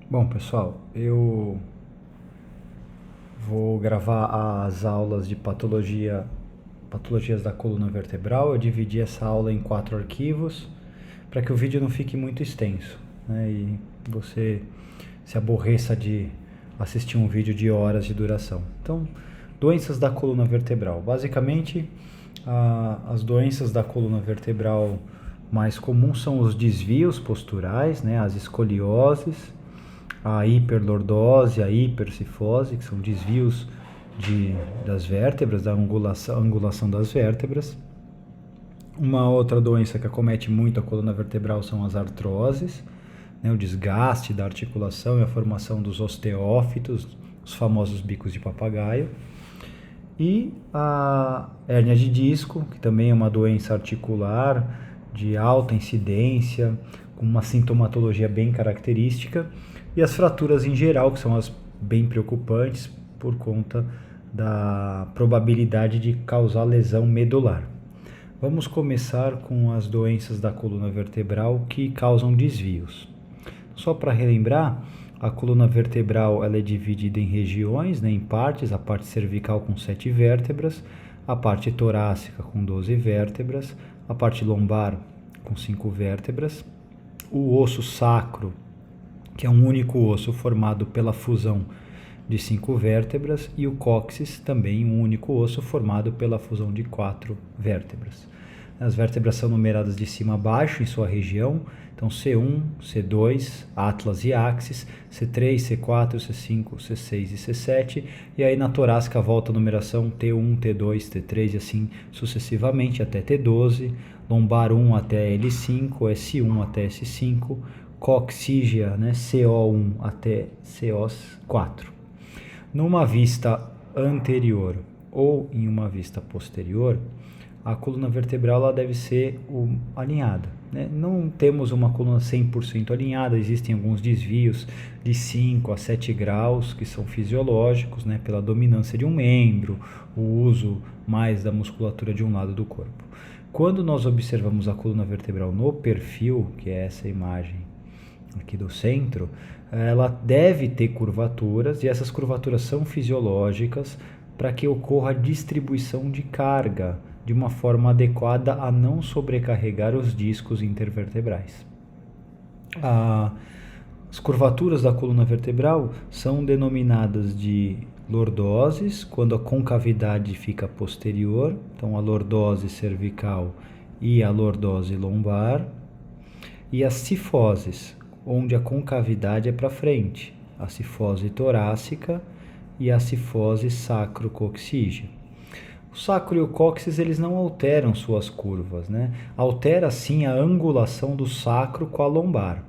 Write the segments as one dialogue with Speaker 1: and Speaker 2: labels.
Speaker 1: Bom, pessoal, eu vou gravar as aulas de patologias da coluna vertebral. Eu dividi essa aula em 4 arquivos para que o vídeo não fique muito extenso, né? E você se aborreça de assistir um vídeo de horas de duração. Então, doenças da coluna vertebral. Basicamente, as doenças da coluna vertebral mais comuns são os desvios posturais, né? As escolioses, a hiperlordose, a hipercifose, que são desvios das vértebras, da angulação das vértebras. Uma outra doença que acomete muito a coluna vertebral são as artroses, né, o desgaste da articulação e a formação dos osteófitos, os famosos bicos de papagaio. E a hérnia de disco, que também é uma doença articular de alta incidência, com uma sintomatologia bem característica, e as fraturas em geral, que são as bem preocupantes por conta da probabilidade de causar lesão medular. Vamos começar com as doenças da coluna vertebral que causam desvios. Só para relembrar, a coluna vertebral ela é dividida em regiões, né, em partes, a parte cervical com 7 vértebras, a parte torácica com 12 vértebras, a parte lombar com 5 vértebras, o osso sacro, que é um único osso formado pela fusão de 5 vértebras, e o cóccix, também um único osso formado pela fusão de 4 vértebras. As vértebras são numeradas de cima a baixo em sua região, então C1, C2, atlas e axis, C3, C4, C5, C6 e C7, e aí na torácica volta a numeração T1, T2, T3 e assim sucessivamente até T12, lombar 1 até L5, S1 até S5, coccígea, né, CO1 até CO4. Numa vista anterior ou em uma vista posterior, a coluna vertebral ela deve ser alinhada, né? Não temos uma coluna 100% alinhada, existem alguns desvios de 5 a 7 graus que são fisiológicos, né? Pela dominância de um membro, o uso mais da musculatura de um lado do corpo. Quando nós observamos a coluna vertebral no perfil, que é essa imagem aqui do centro, ela deve ter curvaturas, e essas curvaturas são fisiológicas para que ocorra a distribuição de carga de uma forma adequada a não sobrecarregar os discos intervertebrais. As curvaturas da coluna vertebral são denominadas de lordoses, quando a concavidade fica posterior, então a lordose cervical e a lordose lombar, e as cifoses, onde a concavidade é para frente, a cifose torácica e a cifose sacrococcígea. O sacro e o cóccix eles não alteram suas curvas, né? Altera sim a angulação do sacro com a lombar,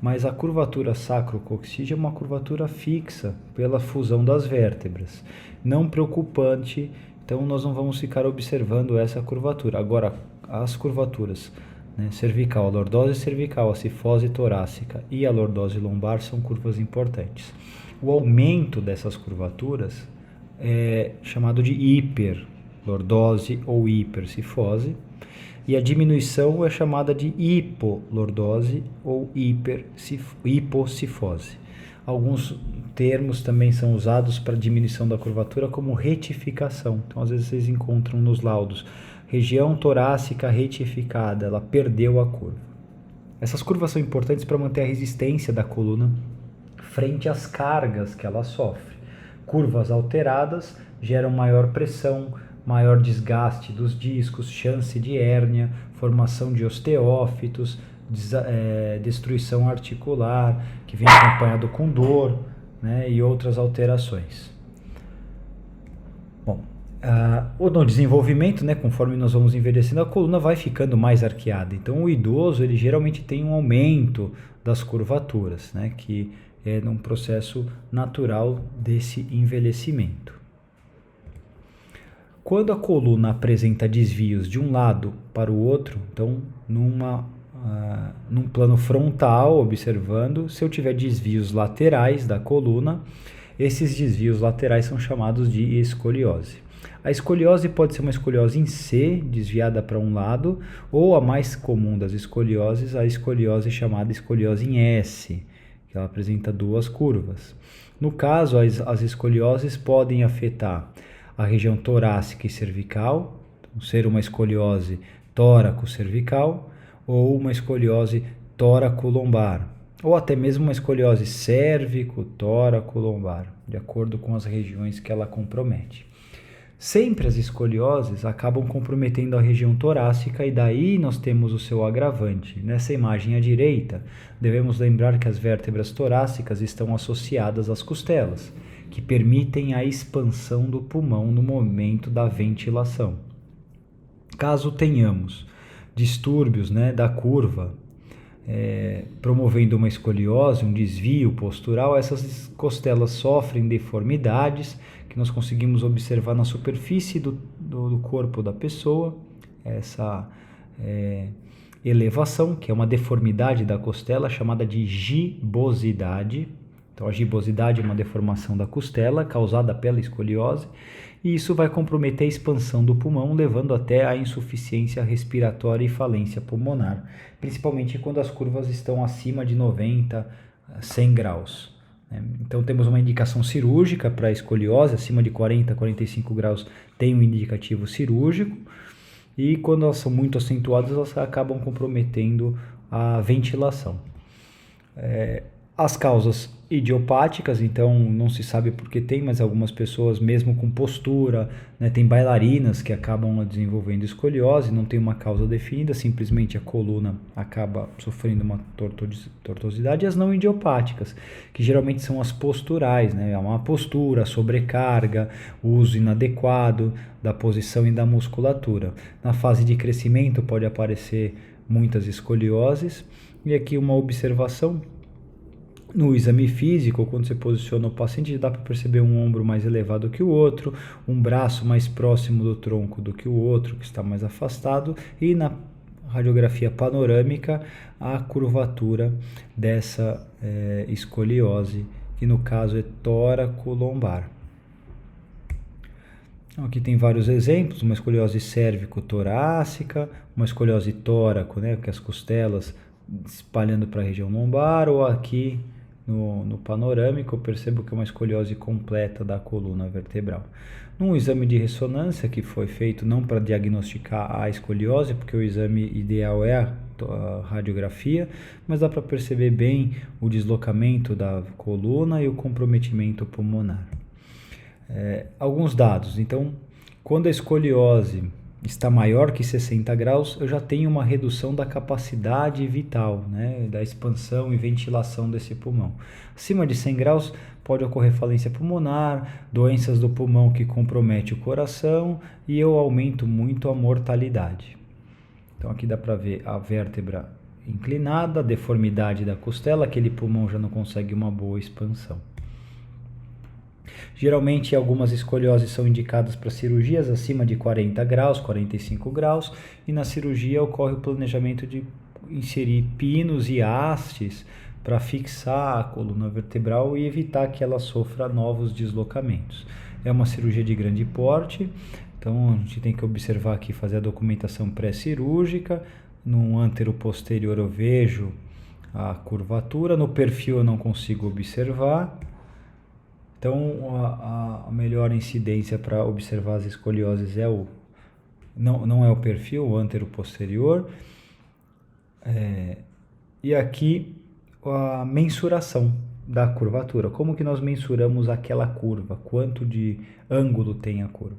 Speaker 1: mas a curvatura sacrococcígea é uma curvatura fixa pela fusão das vértebras, não preocupante, então nós não vamos ficar observando essa curvatura. Agora, as curvaturas, né, cervical, a lordose cervical, a cifose torácica e a lordose lombar são curvas importantes. O aumento dessas curvaturas é chamado de hiperlordose ou hipercifose, e a diminuição é chamada de hipolordose ou hipocifose. Alguns termos também são usados para diminuição da curvatura como retificação. Então, às vezes vocês encontram nos laudos região torácica retificada, ela perdeu a curva. Essas curvas são importantes para manter a resistência da coluna frente às cargas que ela sofre. Curvas alteradas geram maior pressão, maior desgaste dos discos, chance de hérnia, formação de osteófitos, destruição articular, que vem acompanhado com dor, né, e outras alterações. Bom, no desenvolvimento, né, conforme nós vamos envelhecendo, a coluna vai ficando mais arqueada. Então, o idoso ele geralmente tem um aumento das curvaturas, né, que é um processo natural desse envelhecimento. Quando a coluna apresenta desvios de um lado para o outro, então num plano frontal, observando, se eu tiver desvios laterais da coluna, esses desvios laterais são chamados de escoliose. A escoliose pode ser uma escoliose em C, desviada para um lado, ou a mais comum das escolioses, a escoliose chamada escoliose em S, que ela apresenta duas curvas. No caso, as escolioses podem afetar a região torácica e cervical, então, ser uma escoliose tóraco-cervical ou uma escoliose tóraco-lombar, ou até mesmo uma escoliose cérvico-tóraco-lombar, de acordo com as regiões que ela compromete. Sempre as escolioses acabam comprometendo a região torácica e daí nós temos o seu agravante. Nessa imagem à direita, devemos lembrar que as vértebras torácicas estão associadas às costelas, que permitem a expansão do pulmão no momento da ventilação. Caso tenhamos distúrbios, da curva, promovendo uma escoliose, um desvio postural, essas costelas sofrem deformidades que nós conseguimos observar na superfície do corpo da pessoa, essa elevação, que é uma deformidade da costela, chamada de gibosidade. Então, a gibosidade é uma deformação da costela causada pela escoliose, e isso vai comprometer a expansão do pulmão, levando até a insuficiência respiratória e falência pulmonar, principalmente quando as curvas estão acima de 90, 100 graus. Então, temos uma indicação cirúrgica para a escoliose, acima de 40, 45 graus tem um indicativo cirúrgico, e quando elas são muito acentuadas, elas acabam comprometendo a ventilação. As causas idiopáticas, então não se sabe por que tem, mas algumas pessoas mesmo com postura, tem bailarinas que acabam desenvolvendo escoliose, não tem uma causa definida, simplesmente a coluna acaba sofrendo uma tortuosidade. E as não idiopáticas, que geralmente são as posturais, uma postura, sobrecarga, o uso inadequado da posição e da musculatura. Na fase de crescimento pode aparecer muitas escolioses, e aqui uma observação. No exame físico, quando você posiciona o paciente, dá para perceber um ombro mais elevado que o outro, um braço mais próximo do tronco do que o outro, que está mais afastado, e na radiografia panorâmica, a curvatura dessa escoliose, que no caso é tóraco-lombar. Então, aqui tem vários exemplos, uma escoliose cérvico-torácica, uma escoliose tóraco, que as costelas espalhando para a região lombar, ou aqui no panorâmico eu percebo que é uma escoliose completa da coluna vertebral. Num exame de ressonância que foi feito não para diagnosticar a escoliose, porque o exame ideal é a radiografia, mas dá para perceber bem o deslocamento da coluna e o comprometimento pulmonar. Alguns dados. Então, quando a escoliose está maior que 60 graus, eu já tenho uma redução da capacidade vital, da expansão e ventilação desse pulmão. Acima de 100 graus pode ocorrer falência pulmonar, doenças do pulmão que comprometem o coração, e eu aumento muito a mortalidade. Então aqui dá para ver a vértebra inclinada, a deformidade da costela, aquele pulmão já não consegue uma boa expansão. Geralmente, algumas escolioses são indicadas para cirurgias acima de 40 graus, 45 graus, e na cirurgia ocorre o planejamento de inserir pinos e hastes para fixar a coluna vertebral e evitar que ela sofra novos deslocamentos. É uma cirurgia de grande porte, então a gente tem que observar aqui, fazer a documentação pré-cirúrgica. No antero-posterior eu vejo a curvatura, no perfil eu não consigo observar. Então, a melhor incidência para observar as escolioses não é o perfil, o antero-posterior. E aqui a mensuração da curvatura. Como que nós mensuramos aquela curva? Quanto de ângulo tem a curva?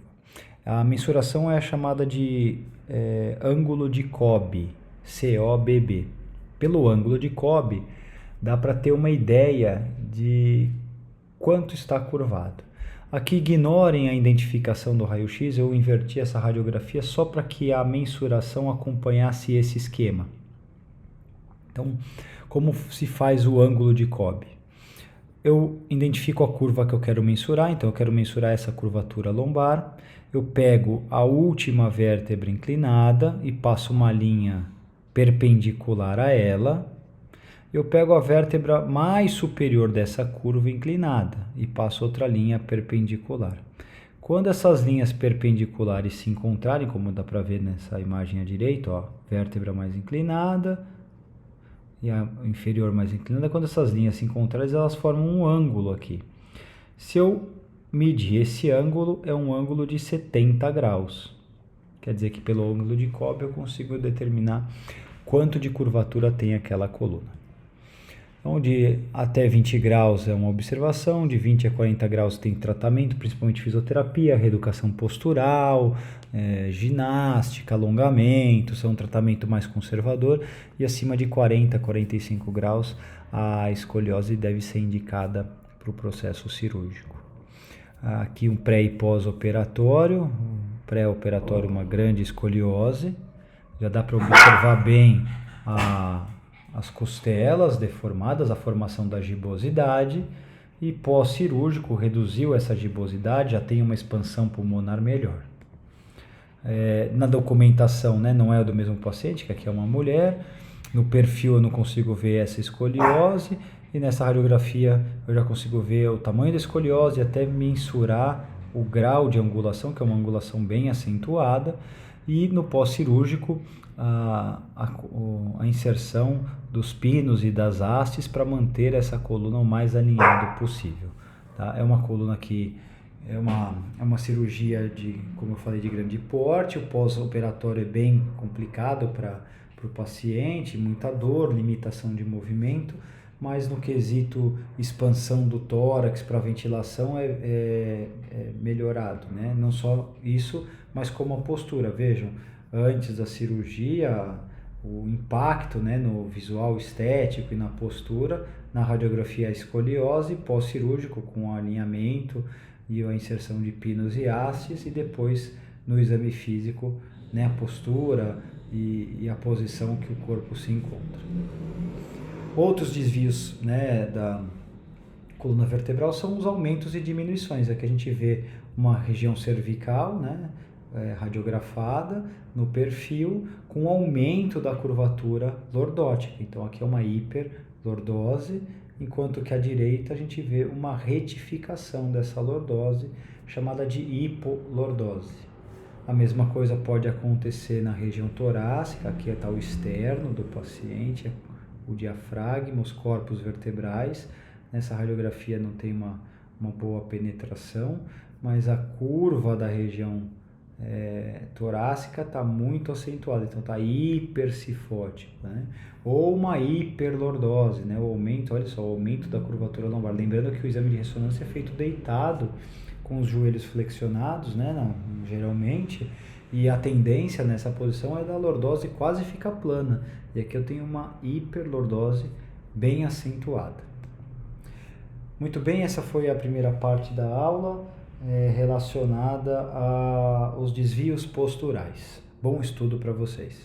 Speaker 1: A mensuração é a chamada de ângulo de Cobb, C-O-B-B. Pelo ângulo de Cobb, dá para ter uma ideia de quanto está curvado. Aqui ignorem a identificação do raio-x, eu inverti essa radiografia só para que a mensuração acompanhasse esse esquema. Então, como se faz o ângulo de Cobb? Eu identifico a curva que eu quero mensurar, então eu quero mensurar essa curvatura lombar, eu pego a última vértebra inclinada e passo uma linha perpendicular a ela. Eu pego a vértebra mais superior dessa curva inclinada e passo outra linha perpendicular. Quando essas linhas perpendiculares se encontrarem, como dá para ver nessa imagem à direita, vértebra mais inclinada, e a inferior mais inclinada. Quando essas linhas se encontrarem, elas formam um ângulo aqui. Se eu medir esse ângulo, é um ângulo de 70 graus. Quer dizer que pelo ângulo de Cobb eu consigo determinar quanto de curvatura tem aquela coluna. Então, de até 20 graus é uma observação, de 20 a 40 graus tem tratamento, principalmente fisioterapia, reeducação postural, ginástica, alongamento, são um tratamento mais conservador, e acima de 40 a 45 graus a escoliose deve ser indicada para o processo cirúrgico. Aqui um pré e pós-operatório, pré-operatório uma grande escoliose, já dá para observar bem as costelas deformadas, a formação da gibosidade, e pós-cirúrgico reduziu essa gibosidade, já tem uma expansão pulmonar melhor. Na documentação, né, não é do mesmo paciente, que aqui é uma mulher, no perfil eu não consigo ver essa escoliose, e nessa radiografia eu já consigo ver o tamanho da escoliose e até mensurar o grau de angulação, que é uma angulação bem acentuada, e no pós-cirúrgico a inserção dos pinos e das hastes para manter essa coluna o mais alinhado possível. Tá? É uma coluna que é uma cirurgia como eu falei, de grande porte. O pós-operatório é bem complicado para o paciente, muita dor, limitação de movimento, mas no quesito expansão do tórax para ventilação é melhorado, né? Não só isso, mas como a postura. Vejam, antes da cirurgia, o impacto, né, no visual estético e na postura, na radiografia a escoliose, pós-cirúrgico com o alinhamento e a inserção de pinos e hastes, e depois no exame físico, né, a postura e a posição que o corpo se encontra. Outros desvios, né, da coluna vertebral são os aumentos e diminuições. Aqui a gente vê uma região cervical, né, radiografada no perfil, com aumento da curvatura lordótica. Então aqui é uma hiperlordose, enquanto que à direita a gente vê uma retificação dessa lordose, chamada de hipolordose. A mesma coisa pode acontecer na região torácica, aqui está o externo do paciente, o diafragma, os corpos vertebrais. Nessa radiografia não tem uma boa penetração, mas a curva da região torácica está muito acentuada, então está hipercifótico, né? Ou uma hiperlordose, né? O aumento, olha só, o aumento da curvatura lombar. Lembrando que o exame de ressonância é feito deitado, com os joelhos flexionados, né? Não, geralmente, e a tendência nessa posição é da lordose quase ficar plana, e aqui eu tenho uma hiperlordose bem acentuada. Muito bem, essa foi a primeira parte da aula relacionada aos desvios posturais. Bom estudo para vocês.